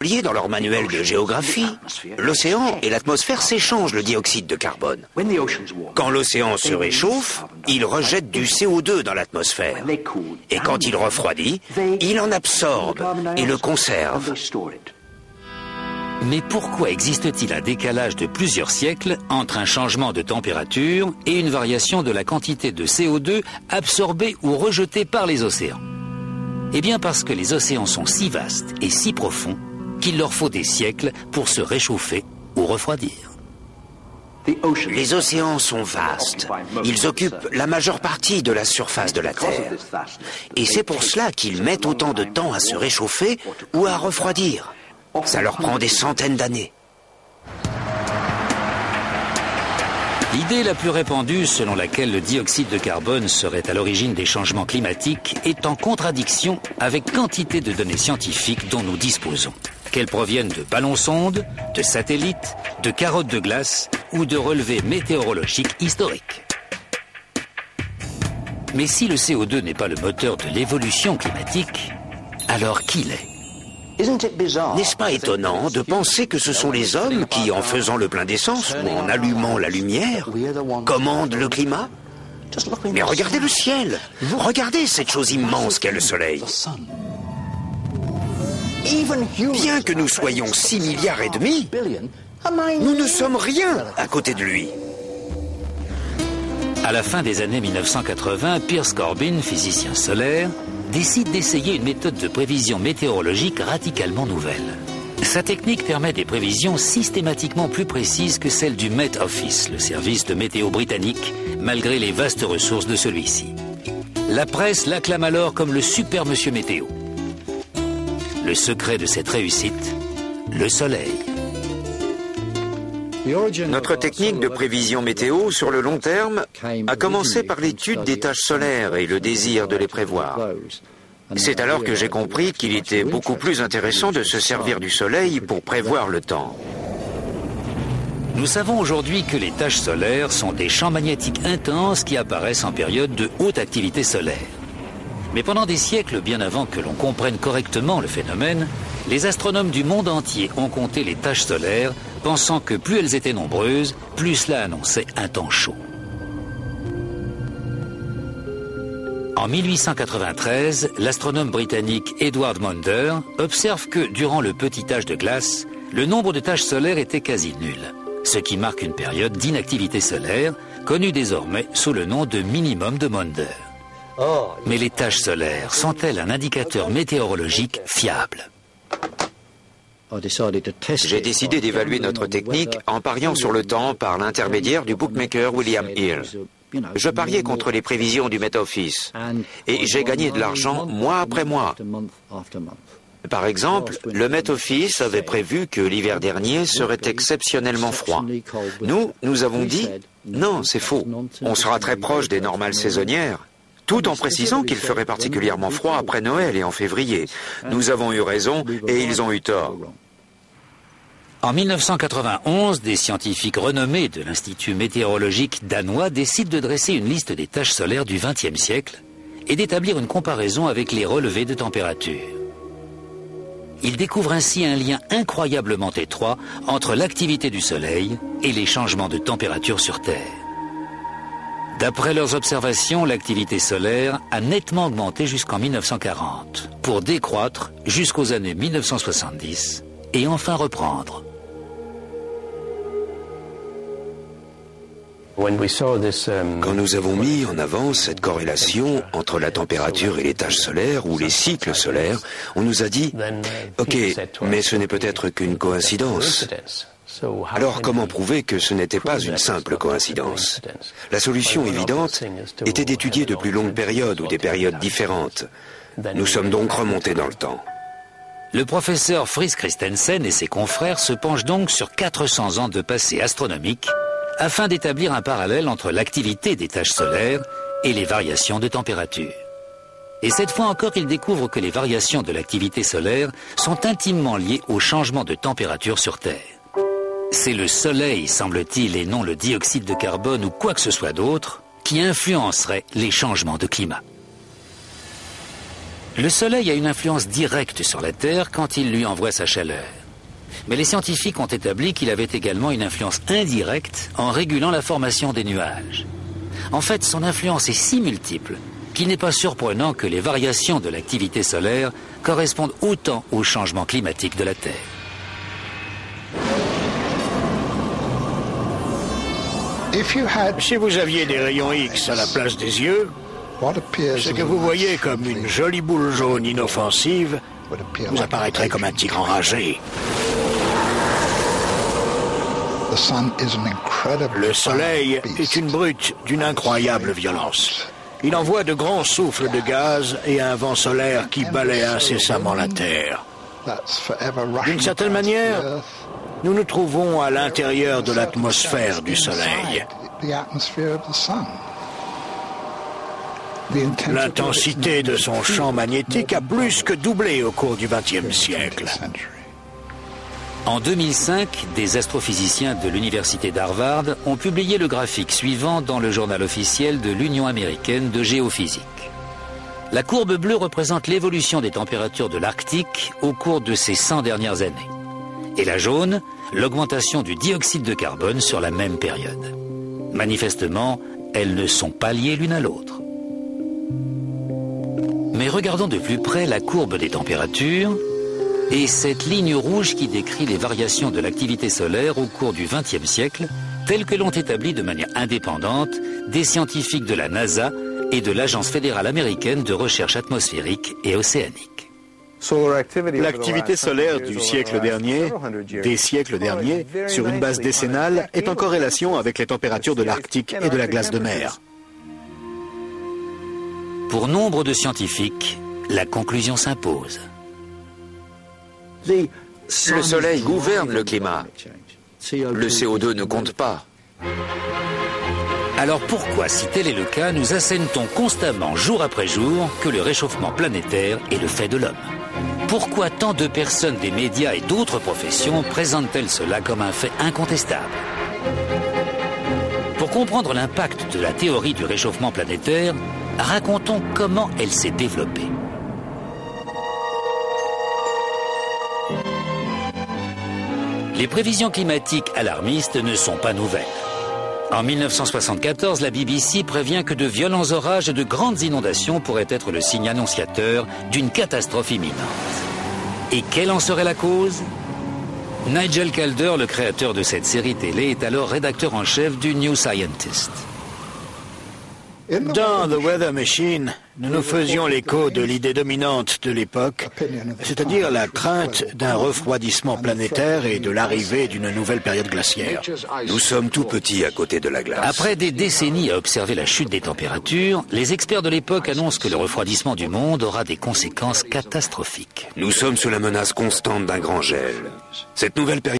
expliqué dans leur manuel de géographie, l'océan et l'atmosphère s'échangent le dioxyde de carbone. Quand l'océan se réchauffe, il rejette du CO2 dans l'atmosphère. Et quand il refroidit, il en absorbe et le conserve. Mais pourquoi existe-t-il un décalage de plusieurs siècles entre un changement de température et une variation de la quantité de CO2 absorbée ou rejetée par les océans? Eh bien parce que les océans sont si vastes et si profonds qu'il leur faut des siècles pour se réchauffer ou refroidir. Les océans sont vastes. Ils occupent la majeure partie de la surface de la Terre. Et c'est pour cela qu'ils mettent autant de temps à se réchauffer ou à refroidir. Ça leur prend des centaines d'années. L'idée la plus répandue selon laquelle le dioxyde de carbone serait à l'origine des changements climatiques est en contradiction avec quantité de données scientifiques dont nous disposons. Qu'elles proviennent de ballons-sondes, de satellites, de carottes de glace ou de relevés météorologiques historiques. Mais si le CO2 n'est pas le moteur de l'évolution climatique, alors qui l'est ? N'est-ce pas étonnant de penser que ce sont les hommes qui, en faisant le plein d'essence ou en allumant la lumière, commandent le climat? Mais regardez le ciel, regardez cette chose immense qu'est le Soleil. Bien que nous soyons 6,5 milliards, nous ne sommes rien à côté de lui. À la fin des années 1980, Piers Corbin, physicien solaire, décide d'essayer une méthode de prévision météorologique radicalement nouvelle. Sa technique permet des prévisions systématiquement plus précises que celles du Met Office, le service de météo britannique, malgré les vastes ressources de celui-ci. La presse l'acclame alors comme le super monsieur météo. Le secret de cette réussite, le soleil. Notre technique de prévision météo sur le long terme a commencé par l'étude des taches solaires et le désir de les prévoir. C'est alors que j'ai compris qu'il était beaucoup plus intéressant de se servir du soleil pour prévoir le temps. Nous savons aujourd'hui que les taches solaires sont des champs magnétiques intenses qui apparaissent en période de haute activité solaire. Mais pendant des siècles, bien avant que l'on comprenne correctement le phénomène, les astronomes du monde entier ont compté les taches solaires, pensant que plus elles étaient nombreuses, plus cela annonçait un temps chaud. En 1893, l'astronome britannique Edward Maunder observe que, durant le petit âge de glace, le nombre de taches solaires était quasi nul, ce qui marque une période d'inactivité solaire, connue désormais sous le nom de minimum de Maunder. Mais les taches solaires sont-elles un indicateur météorologique fiable ? J'ai décidé d'évaluer notre technique en pariant sur le temps par l'intermédiaire du bookmaker William Hill. Je pariais contre les prévisions du Met Office et j'ai gagné de l'argent mois après mois. Par exemple, le Met Office avait prévu que l'hiver dernier serait exceptionnellement froid. Nous avons dit « Non, c'est faux, on sera très proche des normales saisonnières ». Tout en précisant qu'il ferait particulièrement froid après Noël et en février. Nous avons eu raison et ils ont eu tort. En 1991, des scientifiques renommés de l'Institut météorologique danois décident de dresser une liste des taches solaires du XXe siècle et d'établir une comparaison avec les relevés de température. Ils découvrent ainsi un lien incroyablement étroit entre l'activité du Soleil et les changements de température sur Terre. D'après leurs observations, l'activité solaire a nettement augmenté jusqu'en 1940, pour décroître jusqu'aux années 1970 et enfin reprendre. Quand nous avons mis en avant cette corrélation entre la température et les taches solaires ou les cycles solaires, on nous a dit « Ok, mais ce n'est peut-être qu'une coïncidence ». Alors comment prouver que ce n'était pas une simple coïncidence? La solution évidente était d'étudier de plus longues périodes ou des périodes différentes. Nous sommes donc remontés dans le temps. Le professeur Fritz Christensen et ses confrères se penchent donc sur 400 ans de passé astronomique afin d'établir un parallèle entre l'activité des taches solaires et les variations de température. Et cette fois encore, ils découvrent que les variations de l'activité solaire sont intimement liées au changement de température sur Terre. C'est le Soleil, semble-t-il, et non le dioxyde de carbone ou quoi que ce soit d'autre, qui influencerait les changements de climat. Le Soleil a une influence directe sur la Terre quand il lui envoie sa chaleur. Mais les scientifiques ont établi qu'il avait également une influence indirecte en régulant la formation des nuages. En fait, son influence est si multiple qu'il n'est pas surprenant que les variations de l'activité solaire correspondent autant au changement climatique de la Terre. Si vous aviez des rayons X à la place des yeux, ce que vous voyez comme une jolie boule jaune inoffensive vous apparaîtrait comme un tigre enragé. Le Soleil est une brute d'une incroyable violence. Il envoie de grands souffles de gaz et un vent solaire qui balaie incessamment la Terre. D'une certaine manière, nous nous trouvons à l'intérieur de l'atmosphère du Soleil. L'intensité de son champ magnétique a plus que doublé au cours du XXe siècle. En 2005, des astrophysiciens de l'université d'Harvard ont publié le graphique suivant dans le journal officiel de l'Union américaine de géophysique. La courbe bleue représente l'évolution des températures de l'Arctique au cours de ces 100 dernières années. Et la jaune, l'augmentation du dioxyde de carbone sur la même période. Manifestement, elles ne sont pas liées l'une à l'autre. Mais regardons de plus près la courbe des températures et cette ligne rouge qui décrit les variations de l'activité solaire au cours du XXe siècle, telles que l'ont établi de manière indépendante des scientifiques de la NASA et de l'Agence fédérale américaine de recherche atmosphérique et océanique. L'activité solaire du siècle dernier, des siècles derniers, sur une base décennale, est en corrélation avec les températures de l'Arctique et de la glace de mer. Pour nombre de scientifiques, la conclusion s'impose. Le Soleil gouverne le climat. Le CO2 ne compte pas. Alors pourquoi, si tel est le cas, nous assène-t-on constamment, jour après jour, que le réchauffement planétaire est le fait de l'homme? Pourquoi tant de personnes des médias et d'autres professions présentent-elles cela comme un fait incontestable? Pour comprendre l'impact de la théorie du réchauffement planétaire, racontons comment elle s'est développée. Les prévisions climatiques alarmistes ne sont pas nouvelles. En 1974, la BBC prévient que de violents orages et de grandes inondations pourraient être le signe annonciateur d'une catastrophe imminente. Et quelle en serait la cause? Nigel Calder, le créateur de cette série télé, est alors rédacteur en chef du New Scientist. Dans The Weather Machine, nous nous faisions l'écho de l'idée dominante de l'époque, c'est-à-dire la crainte d'un refroidissement planétaire et de l'arrivée d'une nouvelle période glaciaire. Nous sommes tout petits à côté de la glace. Après des décennies à observer la chute des températures, les experts de l'époque annoncent que le refroidissement du monde aura des conséquences catastrophiques. Nous sommes sous la menace constante d'un grand gel. Cette nouvelle période